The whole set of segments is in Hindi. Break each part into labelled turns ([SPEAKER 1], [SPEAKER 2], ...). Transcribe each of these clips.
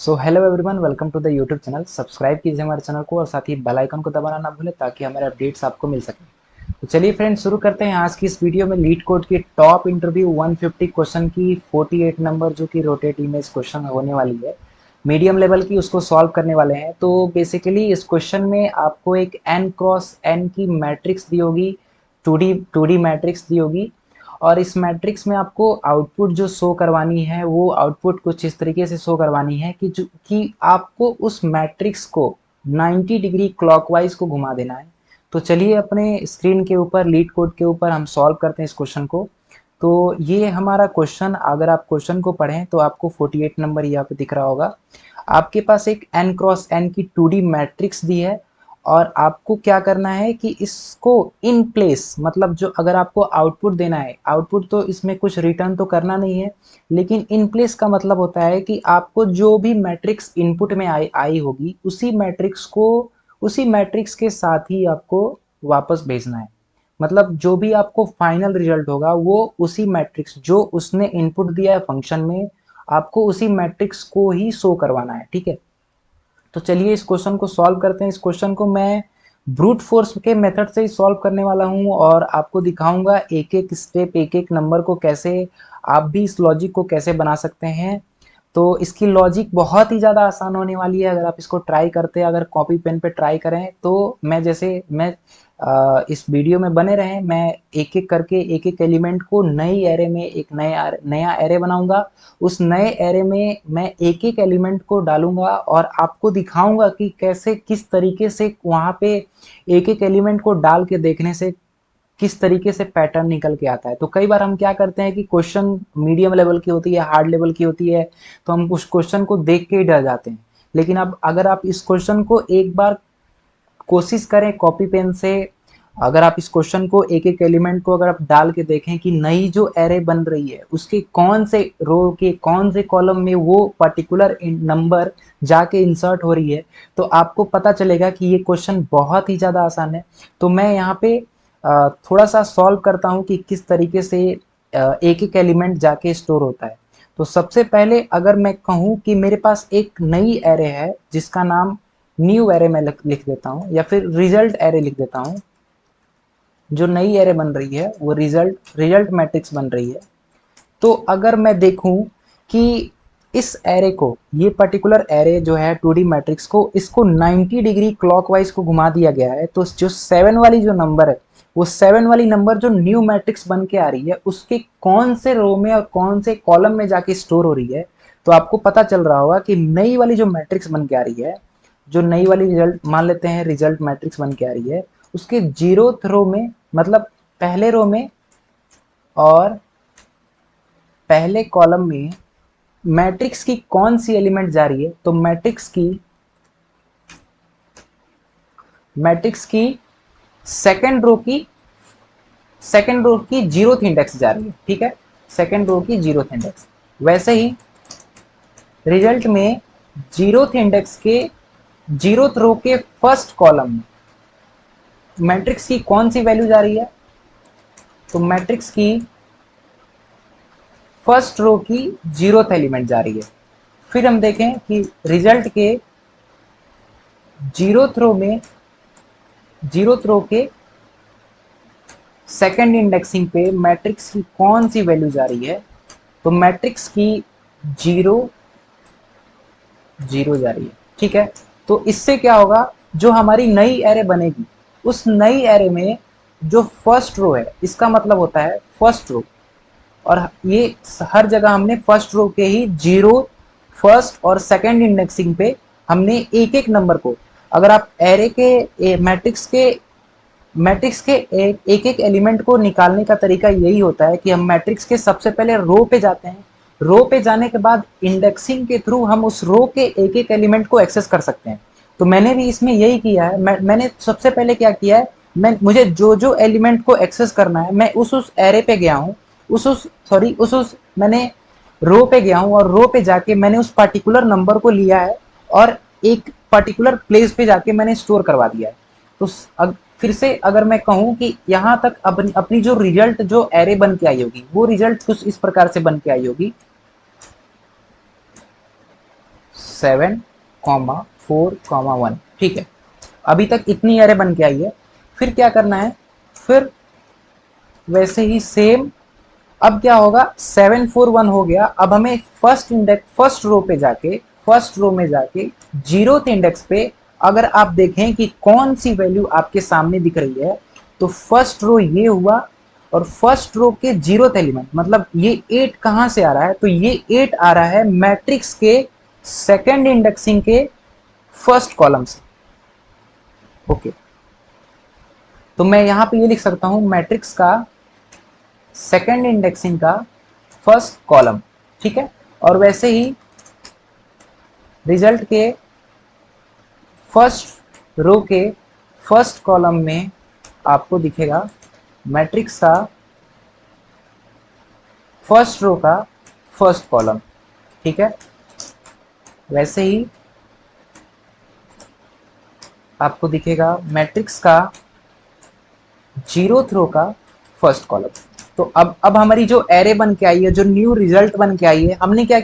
[SPEAKER 1] So hello everyone, welcome to the YouTube channel. Subscribe कीजिए हमारे चैनल को और साथ ही बेल आइकन को दबाना ना भूलें ताकि हमारे अपडेट्स आपको मिल सकें। तो चलिए फ्रेंड्स, शुरू करते हैं आज की इस वीडियो में लीड कोड की टॉप इंटरव्यू 150 क्वेश्चन की 48 नंबर जो कि रोटेट इमेज क्वेश्चन होने वाली है, मीडियम लेवल की, उसको सॉल्व करने वाले हैं। तो बेसिकली इस क्वेश्चन में आपको एक n क्रॉस n की मैट्रिक्स दी होगी, टू डी मैट्रिक्स दी होगी, और इस मैट्रिक्स में आपको आउटपुट जो शो करवानी है वो आउटपुट कुछ इस तरीके से शो करवानी है कि आपको उस मैट्रिक्स को 90 डिग्री क्लॉकवाइज को घुमा देना है। तो चलिए अपने स्क्रीन के ऊपर लीड कोड के ऊपर हम सॉल्व करते हैं इस क्वेश्चन को। तो ये हमारा क्वेश्चन, अगर आप क्वेश्चन को पढ़ें तो आपको 48 नंबर यहाँ पे दिख रहा होगा। आपके पास एक n क्रॉस n की 2D मैट्रिक्स दी है और आपको क्या करना है कि इसको इन प्लेस, मतलब जो अगर आपको आउटपुट देना है, आउटपुट तो इसमें कुछ रिटर्न तो करना नहीं है, लेकिन इन प्लेस का मतलब होता है कि आपको जो भी मैट्रिक्स इनपुट में आई होगी उसी मैट्रिक्स के साथ ही आपको वापस भेजना है। मतलब जो भी आपको फाइनल रिजल्ट होगा वो उसी मैट्रिक्स जो उसने इनपुट दिया है फंक्शन में, आपको उसी मैट्रिक्स को ही शो करवाना है। ठीक है, तो चलिए इस क्वेश्चन को सॉल्व करते हैं। इस क्वेश्चन को मैं ब्रूट फोर्स के मेथड से ही सॉल्व करने वाला हूं और आपको दिखाऊंगा एक एक स्टेप, एक एक नंबर को कैसे आप भी इस लॉजिक को कैसे बना सकते हैं। तो इसकी लॉजिक बहुत ही ज़्यादा आसान होने वाली है अगर आप इसको ट्राई करते हैं, अगर कॉपी पेन पे ट्राई करें। तो मैं इस वीडियो में बने रहें, मैं एक एक करके एक एक एलिमेंट को नई एरे में एक नया एरे बनाऊंगा। उस नए एरे में मैं एक एक एलिमेंट को डालूंगा और आपको दिखाऊंगा कि कैसे, किस तरीके से वहाँ पे एक एक एलिमेंट को डाल के देखने से किस तरीके से पैटर्न निकल के आता है। तो कई बार हम क्या करते हैं कि क्वेश्चन मीडियम लेवल की होती है, हार्ड लेवल की होती है, तो हम उस क्वेश्चन को देख के ही डर जाते हैं। लेकिन अब अगर आप इस क्वेश्चन को एक बार कोशिश करें कॉपी पेन से, अगर आप इस क्वेश्चन को एक एक एलिमेंट को अगर आप डाल के देखें कि नई जो एरे बन रही है उसके कौन से रो के कौन से कॉलम में वो पर्टिकुलर नंबर जाके इंसर्ट हो रही है, तो आपको पता चलेगा कि ये क्वेश्चन बहुत ही ज़्यादा आसान है। तो मैं यहाँ पे थोड़ा सा सॉल्व करता हूँ कि किस तरीके से एक एक एलिमेंट जाके स्टोर होता है। तो सबसे पहले अगर मैं कहूँ कि मेरे पास एक नई एरे है जिसका नाम न्यू एरे में लिख देता हूँ, या फिर रिजल्ट एरे लिख देता हूँ। जो नई एरे बन रही है वो रिजल्ट मैट्रिक्स बन रही है। तो अगर मैं देखूं कि इस एरे को, ये पर्टिकुलर एरे जो है 2D मैट्रिक्स को, इसको 90 डिग्री क्लॉकवाइज को घुमा दिया गया है, तो जो 7 वाली जो नंबर है, वो 7 वाली नंबर जो न्यू मैट्रिक्स बन के आ रही है उसके कौन से रो में और कौन से कॉलम में जाके स्टोर हो रही है। तो आपको पता चल रहा होगा कि नई वाली जो मैट्रिक्स बन के आ रही है, जो नई वाली रिजल्ट मान लेते हैं रिजल्ट मैट्रिक्स बन के आ रही है, उसके 0th रो में, मतलब पहले रो में और पहले कॉलम में मैट्रिक्स की कौन सी एलिमेंट जा रही है। तो मैट्रिक्स की सेकेंड रो की 0th इंडेक्स जा रही है। ठीक है, सेकेंड रो की 0th इंडेक्स। वैसे ही रिजल्ट में 0th इंडेक्स के 0th रो के फर्स्ट कॉलम में मैट्रिक्स की कौन सी वैल्यू जा रही है। तो मैट्रिक्स की फर्स्ट रो की 0th एलिमेंट जा रही है। फिर हम देखें कि रिजल्ट के 0th रो के सेकेंड इंडेक्सिंग पे मैट्रिक्स की कौन सी वैल्यू जा रही है। तो मैट्रिक्स की 0 जा रही है। ठीक है, तो इससे क्या होगा, जो हमारी नई एरे बनेगी उस नई एरे में जो फर्स्ट रो है, इसका मतलब होता है फर्स्ट रो, और ये हर जगह हमने फर्स्ट रो के ही 0, फर्स्ट और सेकेंड इंडेक्सिंग पे हमने एक एक नंबर को, अगर आप एरे के मैट्रिक्स के एक एक एलिमेंट को निकालने का तरीका यही होता है कि हम मैट्रिक्स के सबसे पहले रो पे जाते हैं, रो पे जाने के बाद इंडेक्सिंग के थ्रू हम उस रो के एक एक एलिमेंट को एक्सेस कर सकते हैं। तो मैंने भी इसमें यही किया है। मैंने सबसे पहले क्या किया है, मुझे जो जो एलिमेंट को एक्सेस करना है मैं उस एरे पे गया हूँ, मैंने रो पे गया हूँ और रो पे जाके मैंने उस पर्टिकुलर नंबर को लिया है और एक पर्टिकुलर प्लेस पे जाके मैंने स्टोर करवा दिया है। तो फिर से अगर मैं कहूँ कि यहाँ तक अपनी जो रिजल्ट जो एरे बन के आई होगी वो रिजल्ट कुछ इस प्रकार से बन के आई होगी। 7,4,1। ठीक है, अभी तक इतनी एरे बन के आई है। फिर क्या करना है, फिर वैसे ही सेम, अब क्या होगा, 741 हो गया। अब हमें फर्स्ट इंडेक्स, फर्स्ट रो में जाके जीरोथ इंडेक्स पे अगर आप देखें कि कौन सी वैल्यू आपके सामने दिख रही है, तो फर्स्ट रो ये हुआ, और फर्स्ट रो के जीरोथ एलिमेंट मतलब ये 8 कहां से आ रहा है, तो ये 8 आ रहा है मैट्रिक्स के सेकेंड इंडेक्सिंग के फर्स्ट कॉलम से। ओके, तो मैं यहां पे ये लिख सकता हूं, मैट्रिक्स का सेकेंड इंडेक्सिंग का फर्स्ट कॉलम। ठीक है, और वैसे ही रिजल्ट के फर्स्ट रो के फर्स्ट कॉलम में आपको दिखेगा मैट्रिक्स का फर्स्ट रो का फर्स्ट कॉलम। ठीक है, वैसे ही आपको दिखेगा मैट्रिक्स का जीरोथ रो का फर्स्ट कॉलम। तो अब हमारी जो एरे बन के आई है, जो न्यू रिजल्ट बन के आई है, हमने क्या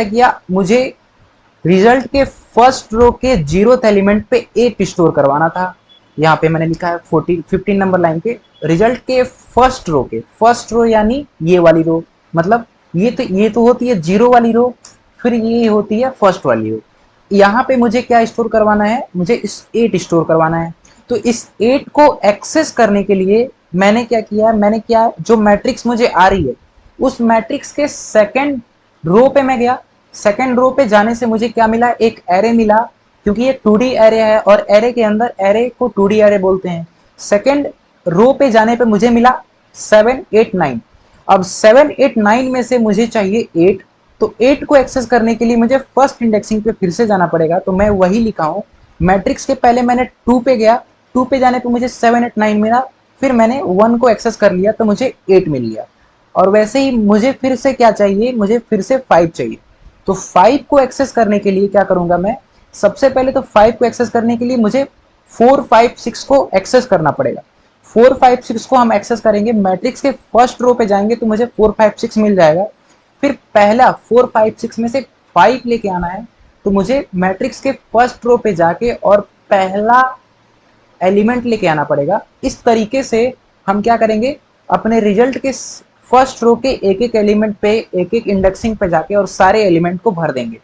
[SPEAKER 1] किया, मुझे रिजल्ट के फर्स्ट रो के जीरोथ एलिमेंट पे 8 स्टोर करवाना था। यहाँ पे मैंने लिखा है 15 नंबर लाइन पे, रिजल्ट के फर्स्ट रो यानी ये वाली रो, मतलब ये तो होती है जीरो वाली रो, फिर ये होती है फर्स्ट वाली रो। यहाँ पे मुझे क्या स्टोर करवाना है, मुझे इस 8 स्टोर करवाना है। तो इस 8 को एक्सेस करने के लिए मैंने क्या, जो मैट्रिक्स मुझे आ रही है उस मैट्रिक्स के सेकंड रो पे मैं गया। सेकंड रो पे जाने से मुझे क्या मिला, एक एरे मिला, क्योंकि ये 2D एरे है और एरे के अंदर एरे को 2D एरे बोलते हैं। सेकंड रो पे जाने पे मुझे मिला 7 8 9। अब 7 8 9 में से मुझे चाहिए 8, तो 8 को एक्सेस करने के लिए मुझे फर्स्ट इंडेक्सिंग पे फिर से जाना पड़ेगा। तो मैं वही लिखा हूं, मैट्रिक्स के पहले मैंने 2 पे गया, 2 पे जाने पे मुझे 7 8 9 मिला, फिर मैंने 1 को एक्सेस कर लिया तो मुझे 8 मिल गया। और वैसे ही मुझे फिर से क्या चाहिए, मुझे फिर से 5 चाहिए। तो 5 को एक्सेस करने के लिए क्या करूंगा मैं, सबसे पहले तो 5 को एक्सेस करने के लिए मुझे 4 5 6 को एक्सेस करना पड़ेगा। 4 5 6 को हम एक्सेस करेंगे, मैट्रिक्स के फर्स्ट रो पे जाएंगे तो मुझे 4 5 6 मिल जाएगा। फिर पहला 4 5 6 में से 5 लेके आना है, तो मुझे मैट्रिक्स के फर्स्ट रो पे जाके और पहला एलिमेंट लेके आना पड़ेगा। इस तरीके से हम क्या करेंगे, अपने रिजल्ट के फर्स्ट रो के एक एक एलिमेंट पे, एक एक इंडेक्सिंग पे जाके और सारे एलिमेंट को भर देंगे।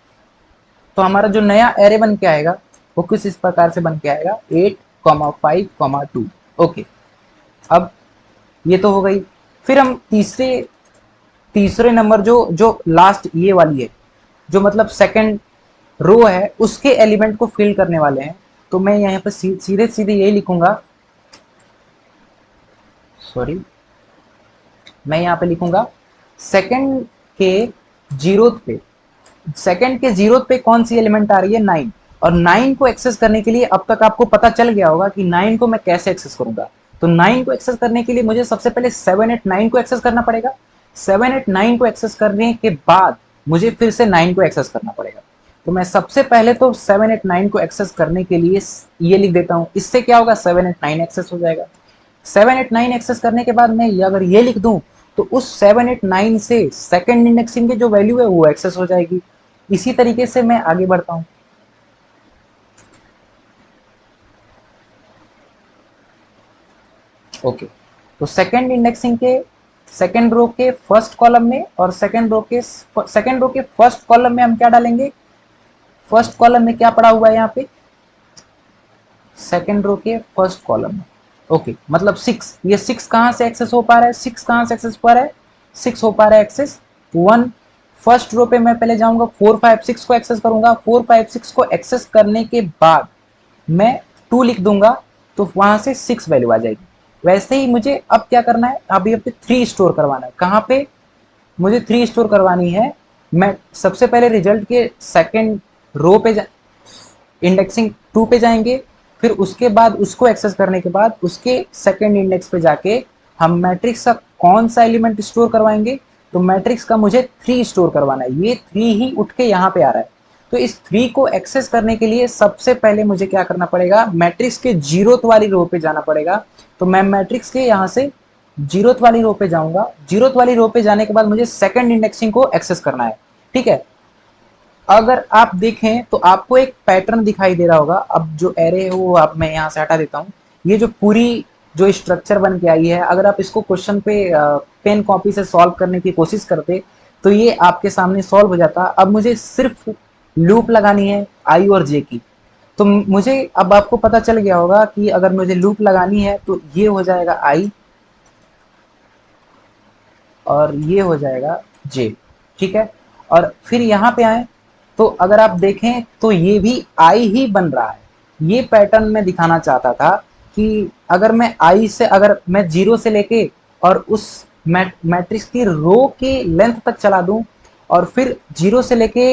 [SPEAKER 1] तो हमारा जो नया एरे बन के आएगा वो कुछ इस प्रकार से बन के आएगा, 8 5 2। ओके, अब ये तो हो गई। फिर हम तीसरे नंबर जो जो लास्ट ये वाली है, जो मतलब सेकंड रो है, उसके एलिमेंट को फिल करने वाले हैं। तो मैं यहाँ पे सीधे सीधे यही लिखूंगा, सॉरी, मैं यहाँ पे लिखूंगा सेकंड के जीरोथ पे, सेकंड के जीरोथ पे कौन सी एलिमेंट आ रही है, 9। और 9 को एक्सेस करने के लिए अब तक आपको पता चल गया होगा कि 9 को मैं कैसे एक्सेस करूंगा। तो 9 को एक्सेस करने के लिए मुझे सबसे पहले 7 8 9 को एक्सेस करना पड़ेगा। 7 8 9 को एक्सेस करने के बाद मुझे फिर से 9 को एक्सेस करना पड़ेगा। तो मैं सबसे पहले तो 7 8 9 को एक्सेस करने के लिए ये लिख देता हूँ, इससे क्या होगा, 7 8 9 एक्सेस हो जाएगा। 7 8 9 एक्सेस करने के बाद मैं अगर ये लिख दूं, तो उस 7 8 9 से सेकंड इंडेक्सिंग की जो वैल्यू है वो एक्सेस हो जाएगी। इसी तरीके से मैं आगे बढ़ता हूं। ओके, तो सेकंड इंडेक्सिंग के सेकंड रो के फर्स्ट कॉलम में और सेकंड रो के फर्स्ट कॉलम में हम क्या डालेंगे, फर्स्ट कॉलम में क्या पड़ा हुआ है यहाँ पे, सेकंड रो के फर्स्ट कॉलम में। ओके, मतलब 6, ये 6 कहां से एक्सेस हो पा रहा है, 6 कहां से एक्सेस हो पा रहा है, 6 हो पा रहा है एक्सेस 1। फर्स्ट रो पे मैं पहले जाऊंगा, 4 5 6 को एक्सेस करूंगा। 4 5 6 को एक्सेस करने के बाद मैं 2 लिख दूंगा, तो वहां से 6 वैल्यू आ जाएगी। वैसे ही मुझे अब क्या करना है, अभी अब 3 स्टोर करवाना है। कहां पे मुझे 3 स्टोर करवानी है, मैं सबसे पहले रिजल्ट के सेकंड रो पे इंडेक्सिंग 2 पे जाएंगे, फिर उसके बाद उसको एक्सेस करने के बाद उसके सेकंड इंडेक्स पे जाके हम मैट्रिक्स का कौन सा एलिमेंट स्टोर करवाएंगे, तो मैट्रिक्स का मुझे 3 स्टोर करवाना है। ये 3 ही उठ के यहाँ पे आ रहा है। तो इस 3 को एक्सेस करने के लिए सबसे पहले मुझे क्या करना पड़ेगा, मैट्रिक्स के जीरोथ वाली रो पे जाना पड़ेगा। तो मैं मैट्रिक्स के यहाँ से जीरोथ वाली रो पे जाऊंगा। जीरोथ वाली रो पे जाने के बाद मुझे सेकंड इंडेक्सिंग को एक्सेस करना है। ठीक है, अगर आप देखें तो आपको एक पैटर्न दिखाई दे रहा होगा। अब जो एरे है वो आप मैं यहाँ से हटा देता हूँ। ये जो पूरी जो स्ट्रक्चर बन के आई है, अगर आप इसको क्वेश्चन पे पेन कॉपी से सॉल्व करने की कोशिश करते तो ये आपके सामने सॉल्व हो जाता। अब मुझे सिर्फ लूप लगानी है आई और जे की। तो मुझे अब आपको पता चल गया होगा कि अगर मुझे लूप लगानी है तो ये हो जाएगा आई और ये हो जाएगा जे, ठीक है। और फिर यहाँ पे आए तो अगर आप देखें तो ये भी आई ही बन रहा है। ये पैटर्न मैं दिखाना चाहता था कि अगर मैं आई से, अगर मैं जीरो से लेके और उस मैट्रिक्स की रो के लेंथ तक चला दूं और फिर जीरो से लेके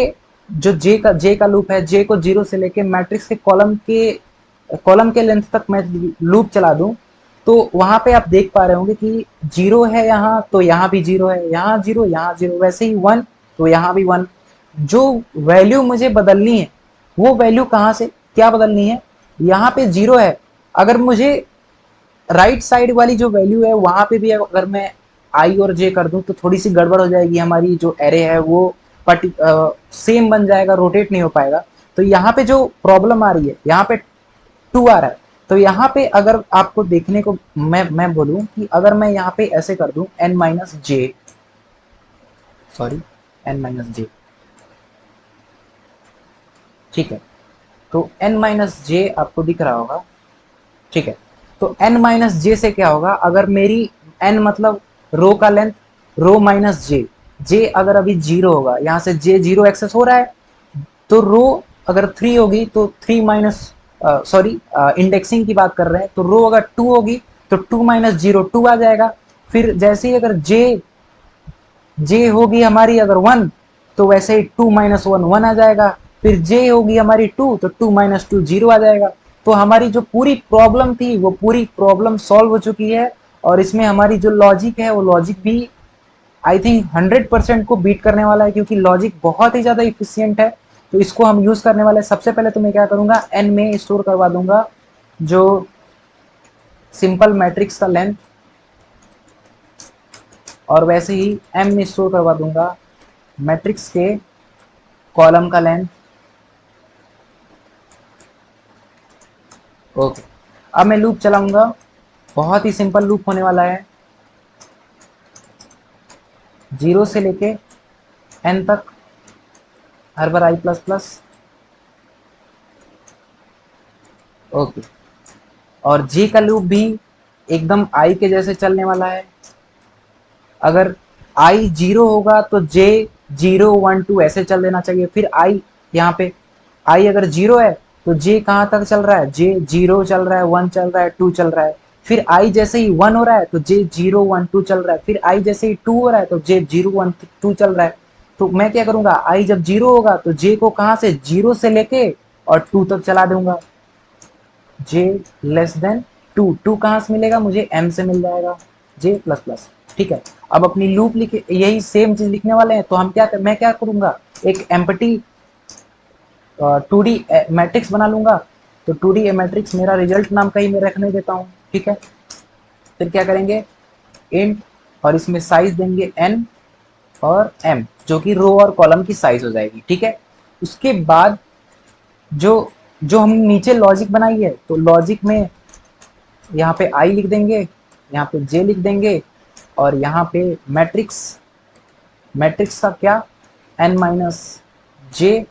[SPEAKER 1] जो जे का लूप है, जे को जीरो से लेके मैट्रिक्स के कॉलम के लेंथ तक मैं लूप चला दूं, तो वहां पे आप देख पा रहे होंगे कि जीरो है यहाँ, तो यहाँ भी जीरो है, यहाँ जीरो, यहाँ जीरो, वैसे ही वन तो यहाँ भी वन। जो वैल्यू मुझे बदलनी है वो वैल्यू कहाँ से क्या बदलनी है, यहाँ पे जीरो है। अगर मुझे राइट साइड वाली जो वैल्यू है वहां पे भी अगर मैं आई और जे कर दूं तो थोड़ी सी गड़बड़ हो जाएगी, हमारी जो एरे है वो सेम बन जाएगा, रोटेट नहीं हो पाएगा। तो यहाँ पे जो प्रॉब्लम आ रही है, यहाँ पे टू आ रहा है। तो यहाँ पे अगर आपको देखने को मैं बोलूं कि अगर मैं यहाँ पे ऐसे कर दूं एन माइनस जे, सॉरी एन माइनस जे, ठीक है। तो एन माइनस जे आपको दिख रहा होगा, ठीक है। तो एन माइनस जे से क्या होगा, अगर मेरी एन मतलब रो का लेंथ, रो माइनस जे, जे अगर अभी जीरो होगा, यहाँ से जे जीरो एक्सेस हो रहा है, तो रो अगर थ्री होगी तो थ्री माइनस, सॉरी इंडेक्सिंग की बात कर रहे हैं, तो रो अगर टू होगी तो टू माइनस जीरो टू आ जाएगा। फिर जैसे ही अगर जे होगी हमारी अगर वन, तो वैसे ही टू माइनस वन वन आ जाएगा। फिर जे होगी हमारी टू, तो टू माइनस टू जीरो आ जाएगा। तो हमारी जो पूरी प्रॉब्लम थी वो पूरी प्रॉब्लम सॉल्व हो चुकी है। और इसमें हमारी जो लॉजिक है वो लॉजिक भी आई थिंक 100% को बीट करने वाला है, क्योंकि लॉजिक बहुत ही ज़्यादा इफिशियंट है। तो इसको हम यूज़ करने वाले, सबसे पहले तो मैं क्या करूँगा, एन में स्टोर करवा दूंगा जो सिंपल मैट्रिक्स का लेंथ, और वैसे ही एम में स्टोर करवा दूंगा मैट्रिक्स के कॉलम का लेंथ। ओके, अब मैं लूप चलाऊंगा, बहुत ही सिंपल लूप होने वाला है, जीरो से लेके एन तक, हर बार आई प्लस प्लस। ओके, और जे का लूप भी एकदम आई के जैसे चलने वाला है। अगर आई जीरो होगा तो जे जीरो वन टू ऐसे चल देना चाहिए। फिर आई, यहाँ पे आई अगर जीरो है तो जे कहाँ तक चल रहा है, जे जीरो चल रहा है, वन चल रहा है, टू चल रहा है। फिर आई जैसे ही वन हो रहा है तो जे जीरो वन टू चल रहा है। फिर आई जैसे ही टू हो रहा है तो जे जीरो वन टू चल रहा है। तो मैं क्या करूंगा, आई जब जीरो होगा तो जे को कहाँ से, जीरो से लेके और टू तक चला दूंगा। जे लेस देन टू, टू कहाँ से मिलेगा मुझे, एम से मिल जाएगा, जे प्लस प्लस, ठीक है। अब अपनी लूप लिखे, यही सेम चीज लिखने वाले हैं, तो हम मैं क्या करूंगा, एक एम्प्टी 2D मैट्रिक्स बना लूंगा। तो 2D मैट्रिक्स मेरा रिजल्ट नाम का ही मैं रखने देता हूँ, ठीक है। फिर क्या करेंगे, इंट, और इसमें साइज देंगे n और m, जो कि रो और कॉलम की साइज हो जाएगी, ठीक है। उसके बाद जो जो हम नीचे लॉजिक बनाई है, तो लॉजिक में यहाँ पे i लिख देंगे, यहाँ पे j लिख देंगे, और यहाँ पे मैट्रिक्स, मैट्रिक्स का क्या, n माइनस जे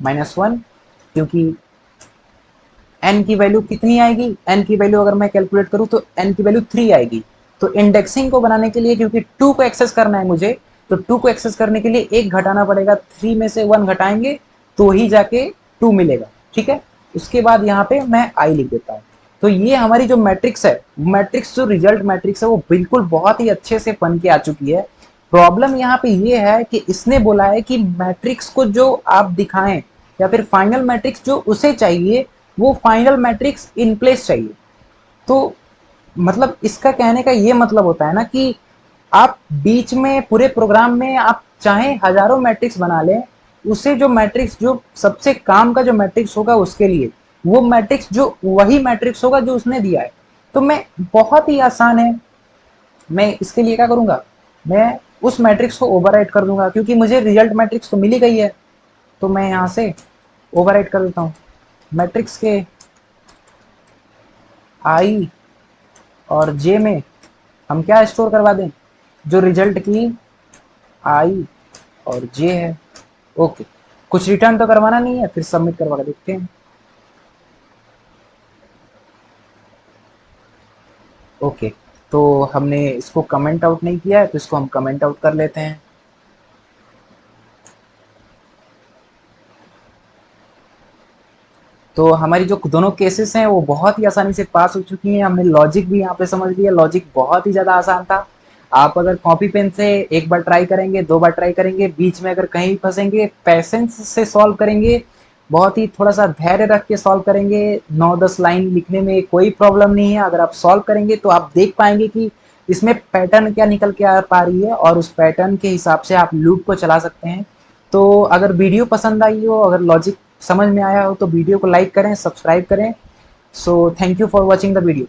[SPEAKER 1] माइनस वन, क्योंकि n की वैल्यू कितनी आएगी, n की वैल्यू अगर मैं कैलकुलेट करूँ तो n की वैल्यू 3 आएगी। तो इंडेक्सिंग को बनाने के लिए, क्योंकि 2 को एक्सेस करना है मुझे, तो 2 को एक्सेस करने के लिए एक घटाना पड़ेगा, 3 में से 1 घटाएंगे तो ही जाके 2 मिलेगा, ठीक है। उसके बाद यहाँ पे मैं i लिख देता हूँ। तो ये हमारी जो मैट्रिक्स है, मैट्रिक्स जो रिजल्ट मैट्रिक्स है वो बिल्कुल बहुत ही अच्छे से बन के आ चुकी है। प्रॉब्लम यहाँ पे ये है कि इसने बोला है कि मैट्रिक्स को जो आप दिखाएं या फिर फाइनल मैट्रिक्स जो उसे चाहिए वो फाइनल मैट्रिक्स इन प्लेस चाहिए। तो मतलब इसका कहने का ये मतलब होता है ना कि आप बीच में पूरे प्रोग्राम में आप चाहे हजारों मैट्रिक्स बना लें, उसे जो मैट्रिक्स जो सबसे काम का जो मैट्रिक्स होगा उसके लिए वो मैट्रिक्स जो वही मैट्रिक्स होगा जो उसने दिया है। तो मैं बहुत ही आसान है, मैं इसके लिए क्या करूंगा, मैं उस मैट्रिक्स को ओवरराइट कर दूंगा, क्योंकि मुझे रिजल्ट मैट्रिक्स तो मिल ही गई है। तो मैं यहाँ से ओवरराइट कर देता हूँ। मैट्रिक्स के आई और जे में हम क्या स्टोर करवा दें, जो रिजल्ट की आई और जे है। ओके, कुछ रिटर्न तो करवाना नहीं है, फिर सबमिट करवा के देखते हैं। ओके, तो हमने इसको कमेंट आउट नहीं किया है, तो इसको हम कमेंट आउट कर लेते हैं। तो हमारी जो दोनों केसेस हैं वो बहुत ही आसानी से पास हो चुकी हैं। हमने लॉजिक भी यहाँ पे समझ लिया, लॉजिक बहुत ही ज़्यादा आसान था। आप अगर कॉपी पेन से एक बार ट्राई करेंगे, 2 बार ट्राई करेंगे, बीच में अगर कहीं भी फंसेंगे, पेशेंस से सॉल्व करेंगे, बहुत ही थोड़ा सा धैर्य रख के सॉल्व करेंगे। 9-10 लाइन लिखने में कोई प्रॉब्लम नहीं है। अगर आप सॉल्व करेंगे तो आप देख पाएंगे कि इसमें पैटर्न क्या निकल के आ पा रही है, और उस पैटर्न के हिसाब से आप लूप को चला सकते हैं। तो अगर वीडियो पसंद आई हो, अगर लॉजिक समझ में आया हो, तो वीडियो को लाइक करें, सब्सक्राइब करें। So thank you for watching the video.